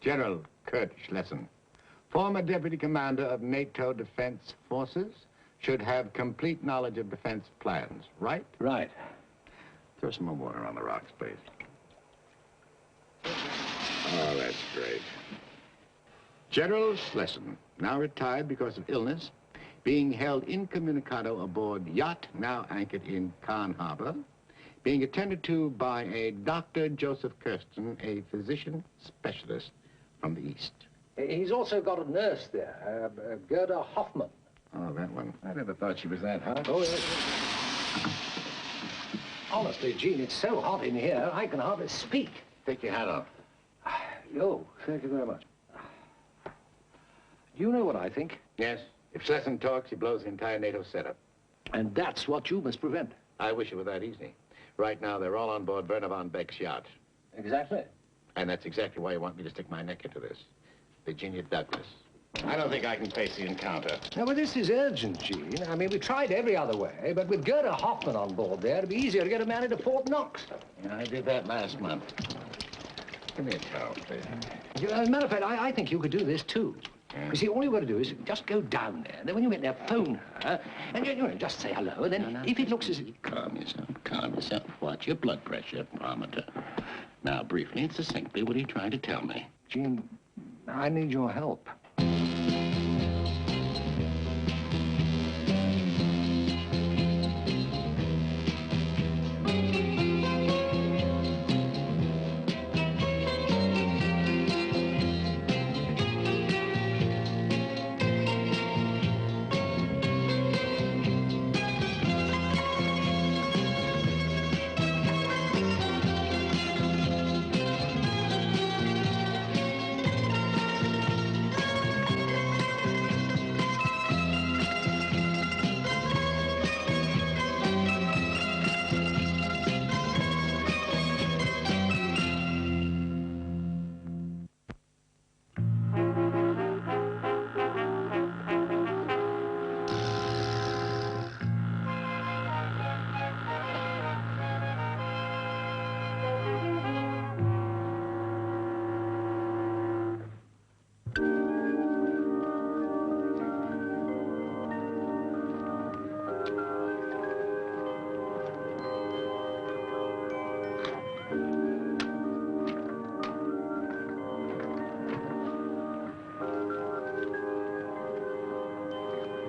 General Kurt Schlesien, former Deputy Commander of NATO Defense Forces, should have complete knowledge of defense plans, right? Right. Throw some more water on the rocks, please. Oh, that's great. General Schlesien, now retired because of illness, being held incommunicado aboard yacht now anchored in Cannes Harbor, being attended to by a Dr. Joseph Kirsten, a physician specialist from the East. He's also got a nurse there, Gerda Hoffman. Oh, that one. I never thought she was that hot. Oh, yes. Honestly, Gene, it's so hot in here, I can hardly speak. Take your hat off. Oh, thank you very much. Do you know what I think? Yes. If Schlesien talks, he blows the entire NATO setup. And that's what you must prevent. I wish it were that easy. Right now, they're all on board Werner von Beck's yacht. Exactly. And that's exactly why you want me to stick my neck into this. Virginia Douglas. I don't think I can face the encounter. No, but this is urgent, Gene. I mean, we tried every other way, but with Gerda Hoffman on board there, it'd be easier to get her married to Fort Knox. Yeah, I did that last month. Give me a towel, please. As a matter of fact, I think you could do this, too. Yeah. You see, all you got to do is just go down there. Then when you get there, phone her, and you know, just say hello, and then if it looks as if... Calm yourself. Watch your blood pressure barometer. Now, briefly and succinctly, what are you trying to tell me? Gene, I need your help.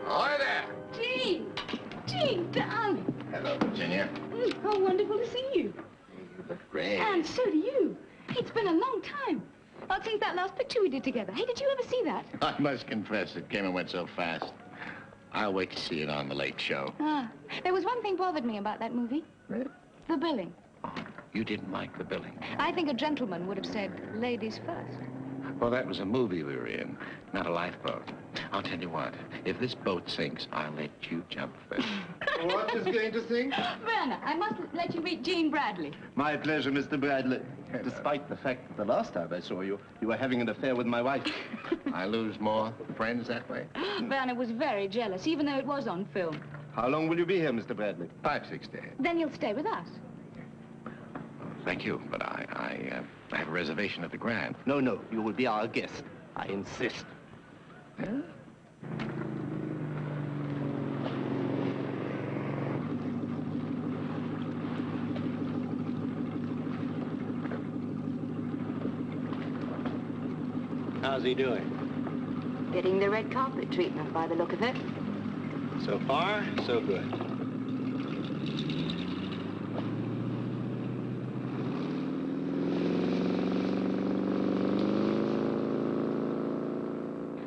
Ahoy there! Gene! Gene, darling! Hello, Virginia. How wonderful to see you. You look great. And so do you. It's been a long time. Well, since that last picture we did together. Hey, did you ever see that? I must confess, it came and went so fast. I'll wait to see it on the Late Show. Ah, there was one thing bothered me about that movie. Really? The billing. You didn't like the billing. I think a gentleman would have said, ladies first. Well, that was a movie we were in, not a lifeboat. I'll tell you what, if this boat sinks, I'll let you jump first. What is going to sing? Werner, I must let you meet Gene Bradley. My pleasure, Mr. Bradley. Despite the fact that the last time I saw you, you were having an affair with my wife. I lose more friends that way. Werner was very jealous, even though it was on film. How long will you be here, Mr. Bradley? 5-6 days. Then you'll stay with us. Thank you, but I have a reservation at the Grand. No, no, you will be our guest. I insist. Huh? How's he doing? Getting the red carpet treatment by the look of it. So far, so good.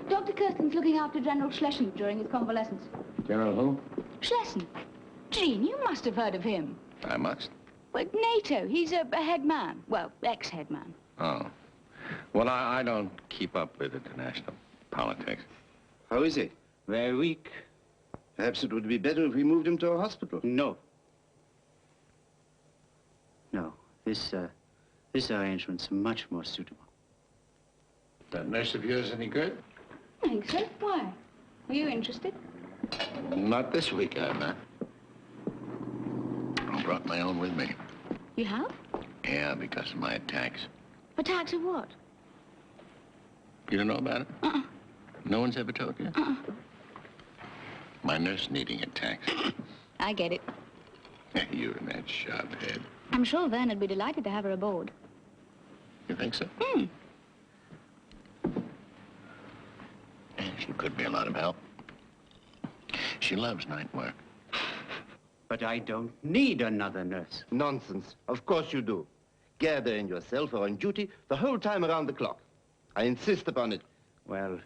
Dr. Kirsten's looking after General Schlesien during his convalescence. General who? Schlesien. Gene, you must have heard of him. I must. Well, NATO, he's a head man. Well, ex-head man. Oh. Well, I don't keep up with international politics. How is he? Very weak. Perhaps it would be better if we moved him to a hospital. No. No. This arrangement's much more suitable. That nurse of yours any good? I think so. Why? Are you interested? Not this week, I'm not. I brought my own with me. You have? Yeah, because of my attacks. Attacks of what? You don't know about it? No one's ever told you? My nurse needing a taxi. I get it. You and that sharp head. I'm sure Vern would be delighted to have her aboard. You think so? She could be a lot of help. She loves night work. But I don't need another nurse. Nonsense. Of course you do. Gerda and yourself are on duty the whole time around the clock. I insist upon it. Well,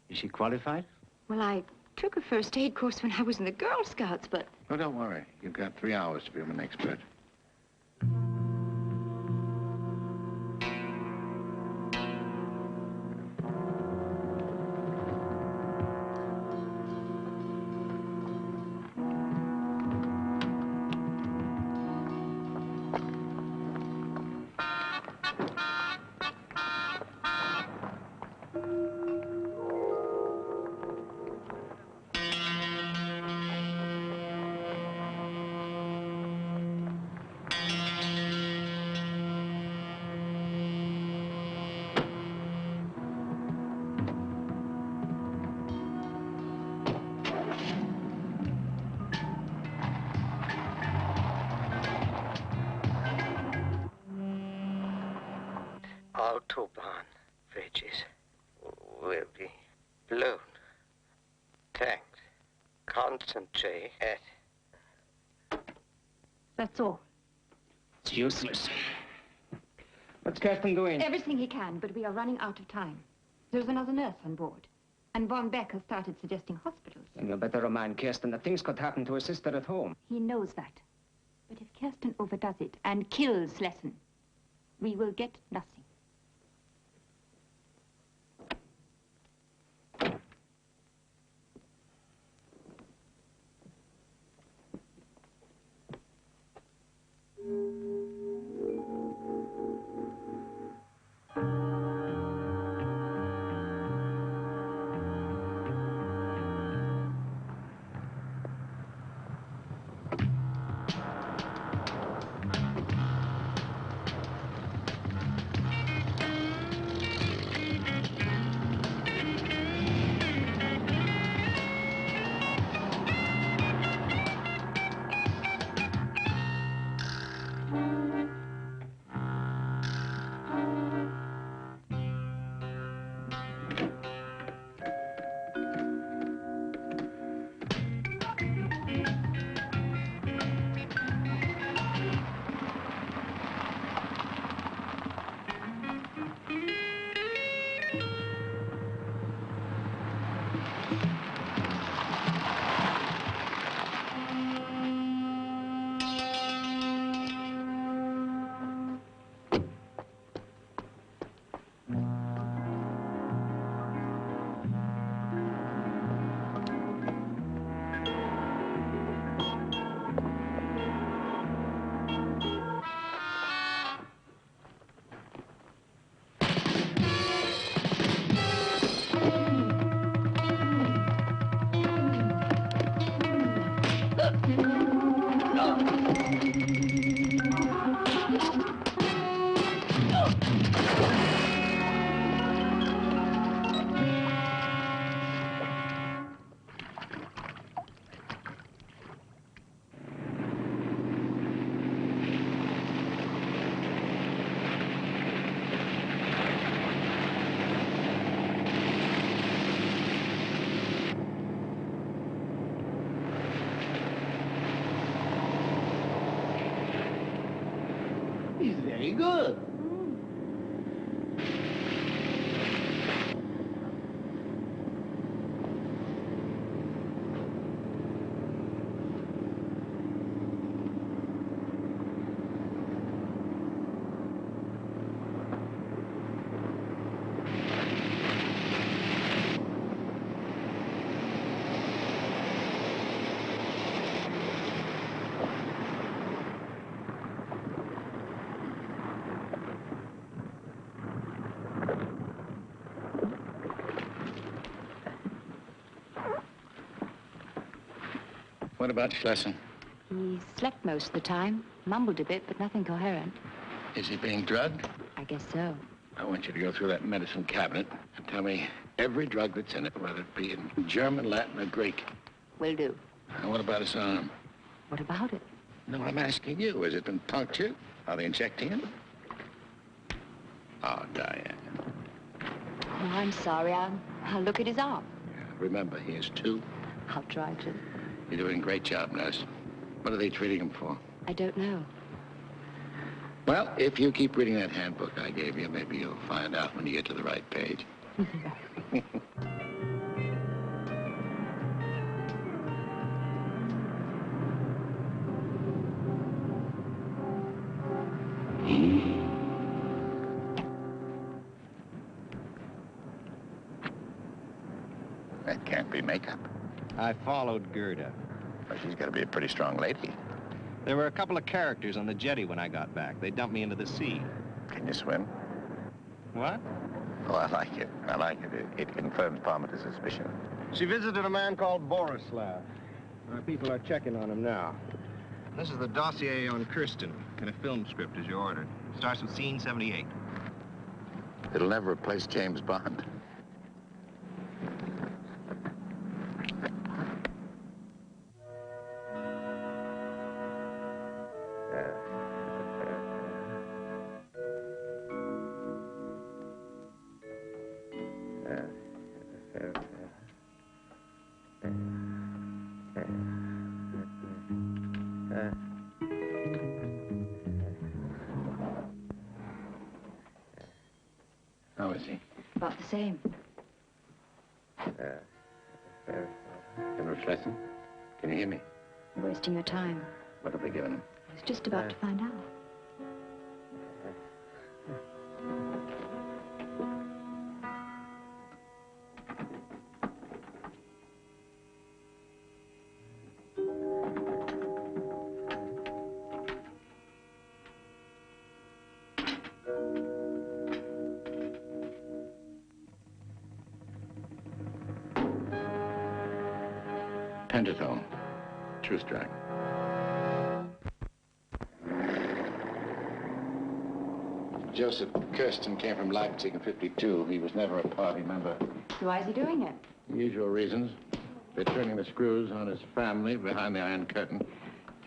is she qualified? Well, I took a first aid course when I was in the Girl Scouts, but... Oh, don't worry. You've got 3 hours to become an expert. Autobahn bridges will be blown. Tanks concentrate at... That's all. It's useless. What's Kirsten doing? Everything he can, but we are running out of time. There's another nurse on board. And Von Beck has started suggesting hospitals. Then you better remind Kirsten that things could happen to her sister at home. He knows that. But if Kirsten overdoes it and kills Slessen, we will get nothing. He's very good. What about Schlessen? He slept most of the time, mumbled a bit, but nothing coherent. Is he being drugged? I guess so. I want you to go through that medicine cabinet and tell me every drug that's in it, whether it be in German, Latin, or Greek. Will do. And what about his arm? What about it? No, I'm asking you. Has it been punctured? Are they injecting him? Oh, Diane. Oh, I'm sorry. I'll look at his arm. Yeah, remember, he has two. I'll try to. You're doing a great job, nurse. What are they treating him for? I don't know. Well, if you keep reading that handbook I gave you, maybe you'll find out when you get to the right page. That can't be makeup. I followed Gerda. Well, she's got to be a pretty strong lady. There were a couple of characters on the jetty when I got back. They dumped me into the sea. Can you swim? What? Oh, I like it. I like it. It confirms Parminter's suspicion. She visited a man called Borislav. Our people are checking on him now. This is the dossier on Kirsten in a film script as you ordered. Starts with scene 78. It'll never replace James Bond. How is he? About the same. General Schlesson, can you hear me? You're wasting your time. What have they given him? I was just about to find out. Pentatone. Truth drag. Joseph Kirsten came from Leipzig in '52. He was never a party member. So why is he doing it? Usual reasons. They're turning the screws on his family behind the Iron Curtain.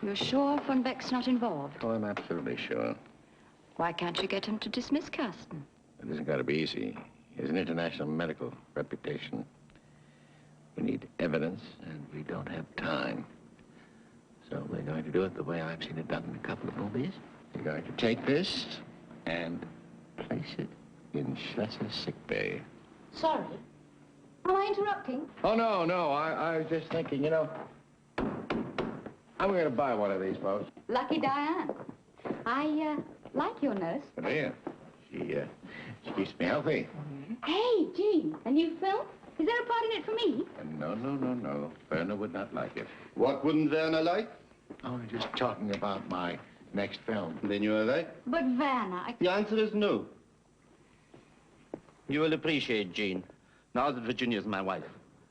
You're sure von Beck's not involved? Oh, I'm absolutely sure. Why can't you get him to dismiss Kirsten? It isn't going to be easy. He has an international medical reputation. We need evidence, and we don't have time. So we're going to do it the way I've seen it done in a couple of movies. You're going to take this and place it in Schlesser's sick bay. Sorry. Am I interrupting? Oh, no. I was just thinking, you know, I'm going to buy one of these, folks. Lucky Diane. I like your nurse. But here, she keeps me healthy. Hey, Jean, a new film? Is there a part in it for me? No. Werner would not like it. What wouldn't Werner like? Oh, we're just talking about my next film. Then you are right. But Werner, The answer is no. You will appreciate, Jean. Now that Virginia's my wife,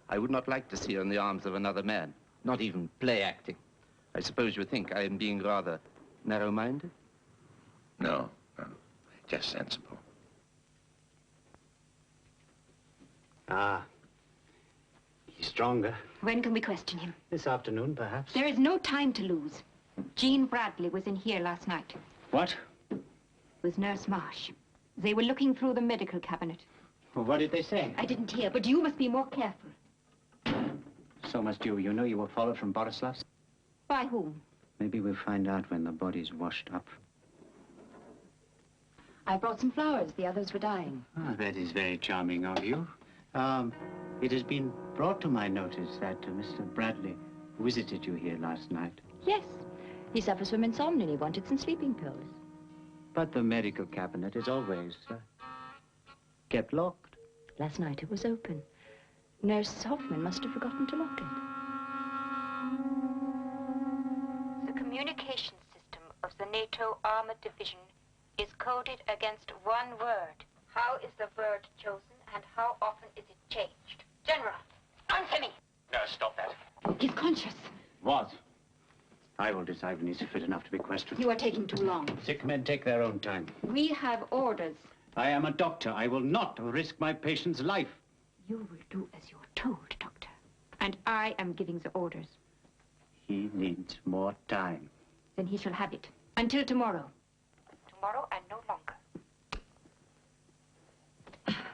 I would not like to see her in the arms of another man. Not even play acting. I suppose you think I am being rather narrow-minded? No. Just sensible. Ah. He's stronger. when can we question him? This afternoon, perhaps. There is no time to lose. Jean Bradley was in here last night. What? With Nurse Marsh. They were looking through the medical cabinet. Well, what did they say? I didn't hear, but you must be more careful. So must you. You know you were followed from Borislav's? By whom? Maybe we'll find out when the body's washed up. I brought some flowers. The others were dying. Oh, that is very charming of you. It has been brought to my notice that Mr. Bradley visited you here last night. Yes. He suffers from insomnia and he wanted some sleeping pills. But the medical cabinet is always kept locked. Last night it was open. Nurse Hoffman must have forgotten to lock it. The communication system of the NATO Armored Division is coded against one word. How is the word chosen and how often is it changed? General, answer me! No, stop that. He's conscious. Was. I will decide when he's fit enough to be questioned. You are taking too long. Sick men take their own time. We have orders. I am a doctor. I will not risk my patient's life. You will do as you're told, Doctor. And I am giving the orders. He needs more time. Then he shall have it. Until tomorrow. Tomorrow and no longer.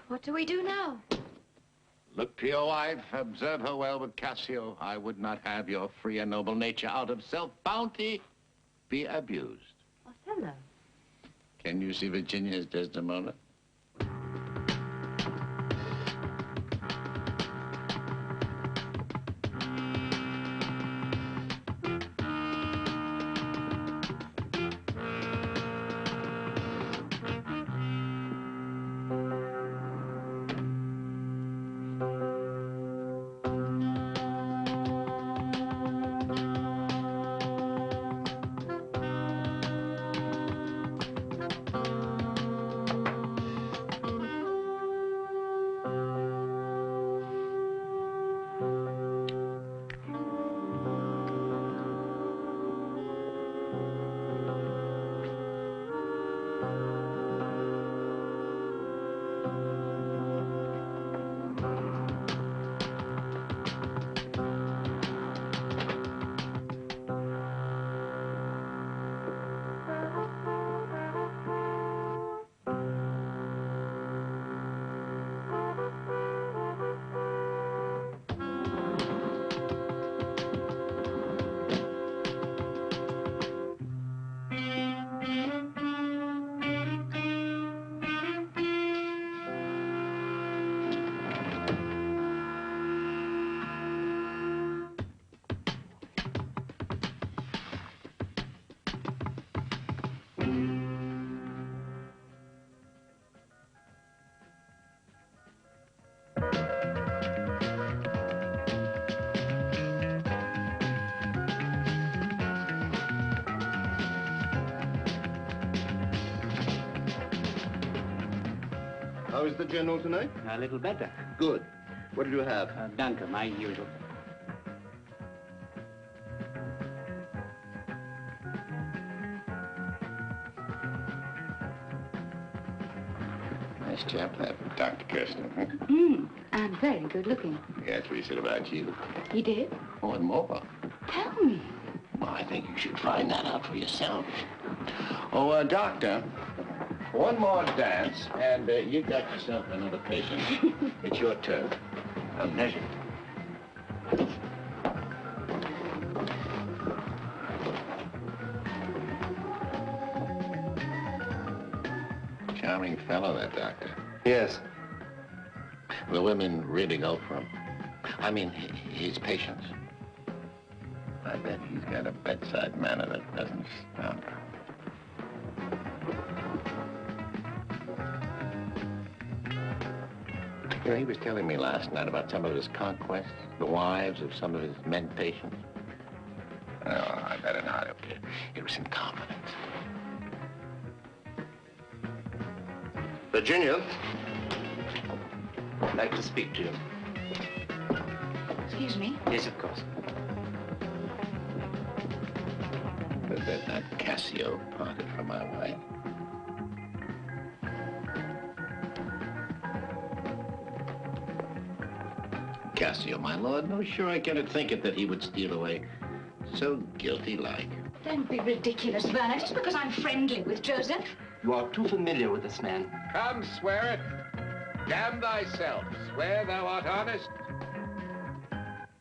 What do we do now? Look to your wife, observe her well with Cassio. I would not have your free and noble nature out of self-bounty be abused. Othello. Can you see Virginia's Desdemona? How is the General tonight? A little better. Good. What did you have? Danke, my usual. Nice chap, that Dr. Kirsten. And very good looking. That's what he said about you. He did? Oh, and more. Tell me. Well, I think you should find that out for yourself. Oh, Doctor, one more dance, and you got yourself another patient. It's your turn. A pleasure. Charming fellow, that doctor. Yes. The women really go for him. I mean, his patients. I bet he's got a bedside manner that doesn't stop. You know, he was telling me last night about some of his conquests, the wives of some of his men patients. Oh, I better not. It was in confidence. Virginia? I'd like to speak to you. Excuse me? Yes, of course. Was that not Cassio parted from my wife? Cassio, my lord, no, sure I cannot think it that he would steal away so guilty-like. Don't be ridiculous, Werner, just because I'm friendly with Joseph. You are too familiar with this man. Come, swear it. Damn thyself. Swear thou art honest.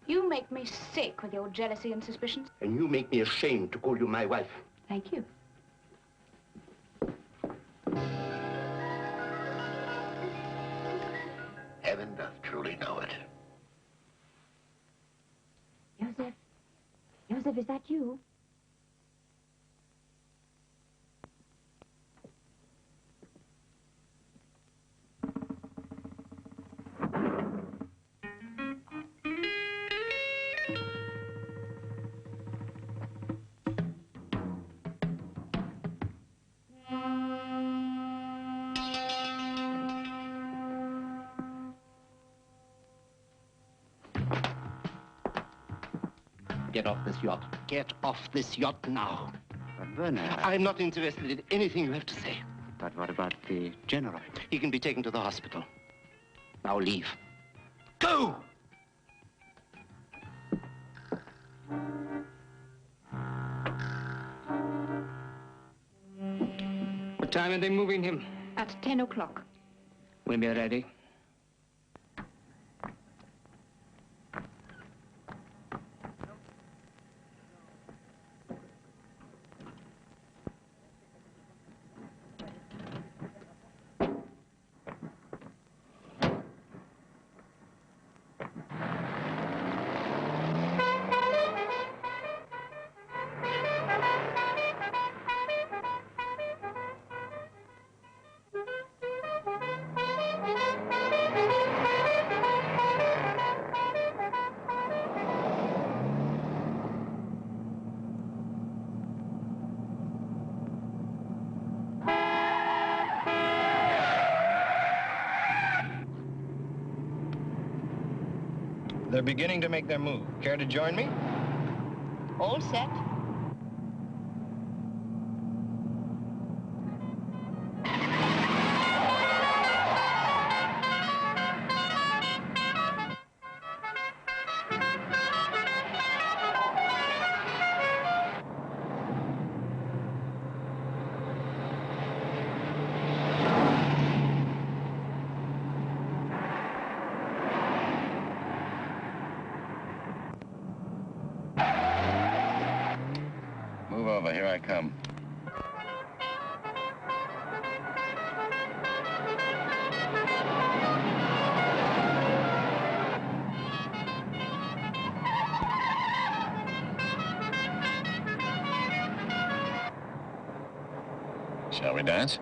You make me sick with your jealousy and suspicions. And you make me ashamed to call you my wife. Thank you. Heaven doth truly know it. Joseph? Joseph, is that you? Get off this yacht. Get off this yacht now. But Werner, I'm not interested in anything you have to say. But what about the general? He can be taken to the hospital. Now leave. Go! What time are they moving him? At 10 o'clock. We'll be ready. They're beginning to make their move. Care to join me? All set. Move over. Here I come. Shall we dance?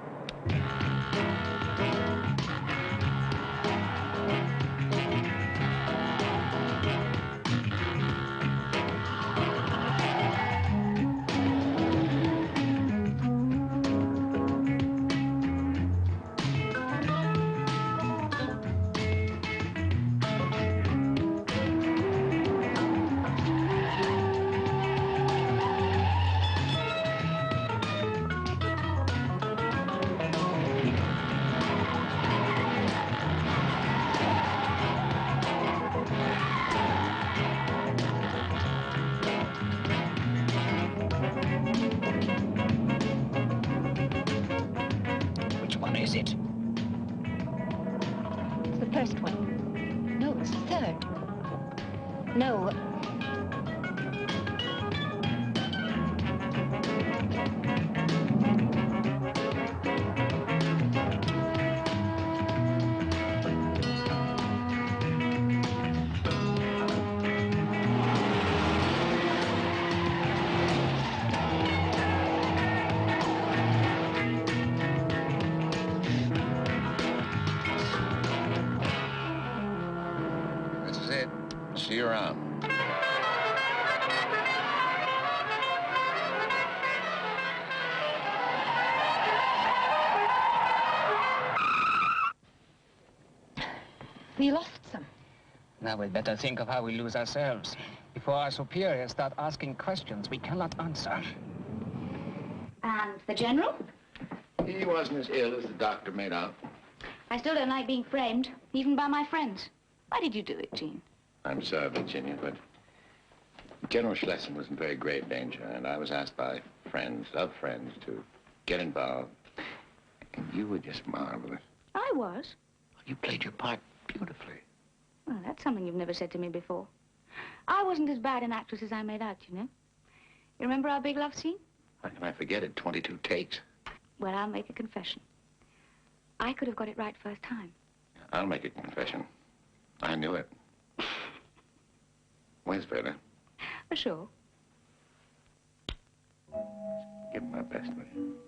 Which one is it? It's the first one. No, it's the third. No. This is it. See you around. We lost some. Now we'd better think of how we lose ourselves. Before our superiors start asking questions we cannot answer. And the general? He wasn't as ill as the doctor made out. I still don't like being framed, even by my friends. Why did you do it, Jean? I'm sorry, Virginia, but General Schlesien was in very grave danger, and I was asked by friends of friends to get involved. And you were just marvelous. I was. You played your part beautifully. Well, that's something you've never said to me before. I wasn't as bad an actress as I made out, you know. You remember our big love scene? How can I forget it? 22 takes. Well, I'll make a confession. I could have got it right first time. I'll make a confession. I knew it. Where's Vera? For sure. Give him my best, will you?